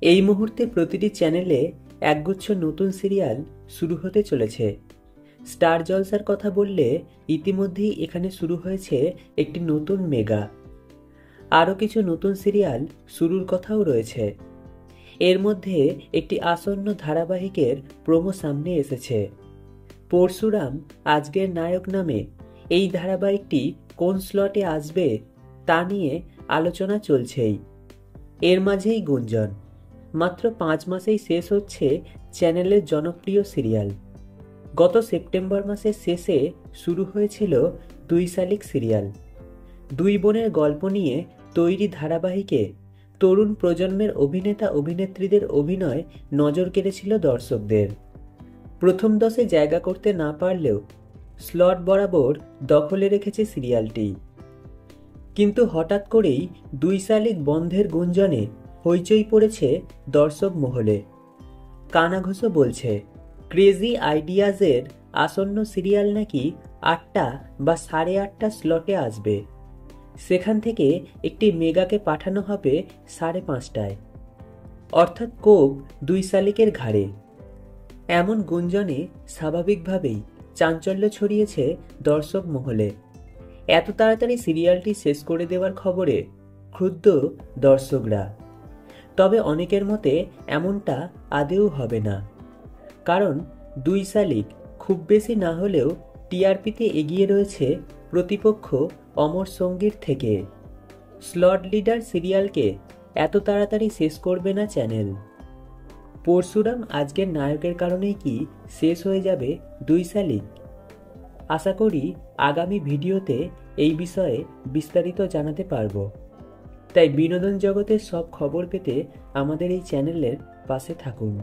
এই মুহূর্তে প্রতিটি চ্যানেলে একগুচ্ছ নতুন সিরিয়াল শুরু হতে চলেছে। স্টার জলসার কথা বললে ইতিমধ্যেই এখানে শুরু হয়েছে একটি নতুন মেগা। আরও কিছু নতুন সিরিয়াল শুরুর কথাও রয়েছে। এর মধ্যে একটি আসন্ন ধারাবাহিকের প্রোমো সামনে এসেছে। পরশুরাম আজকের নায়ক নামে এই ধারাবাহিকটি কোন স্লটে আসবে তা নিয়ে আলোচনা চলছেই। এর মাঝেই গুঞ্জন, মাত্র 5 মাসেই শেষ হচ্ছে চ্যানেলের জনপ্রিয় সিরিয়াল। গত সেপ্টেম্বর মাসের শেষে শুরু হয়েছিল 2 শালিক সিরিয়াল। 2 বোনের গল্প নিয়ে তৈরি ধারাবাহিকে তরুণ প্রজন্মের অভিনেতা অভিনেত্রীদের অভিনয় নজর কেড়েছিল দর্শকদের। প্রথম 10-এ জায়গা করতে না পারলেও স্লট বরাবর দখলে রেখেছে সিরিয়ালটি। কিন্তু হঠাৎ করেই 2 শালিক বন্ধের গুঞ্জনে হইচই পড়েছে দর্শক মহলে। কানাঘুষো বলছে ক্রেজি আইডিয়াজের আসন্ন সিরিয়াল নাকি 8টা বা 8:30 স্লটে আসবে। সেখান থেকে একটি মেগাকে পাঠানো হবে 5:30টায়, অর্থাৎ কোপ 2 শালিকের ঘাড়ে। এমন গুঞ্জনে স্বাভাবিকভাবেই চাঞ্চল্য ছড়িয়েছে দর্শক মহলে। এত তাড়াতাড়ি সিরিয়ালটি শেষ করে দেওয়ার খবরে ক্ষুব্ধ দর্শকরা। তবে অনেকের মতে এমনটা আদৌ হবে না, কারণ 2 শালিক খুব বেশি না হলেও টিআরপিতে এগিয়ে রয়েছে প্রতিপক্ষ অমর সঙ্গীর থেকে। স্লট লিডার সিরিয়ালকে এত তাড়াতাড়ি শেষ করবে না চ্যানেল। পরশুরাম আজকের নায়কের কারণেই কি শেষ হয়ে যাবে 2 শালিক? আশা করি আগামী ভিডিওতে এই বিষয়ে বিস্তারিত জানাতে পারবো। তাই বিনোদন জগতের সব খবর পেতে আমাদের এই চ্যানেলের পাশে থাকুন।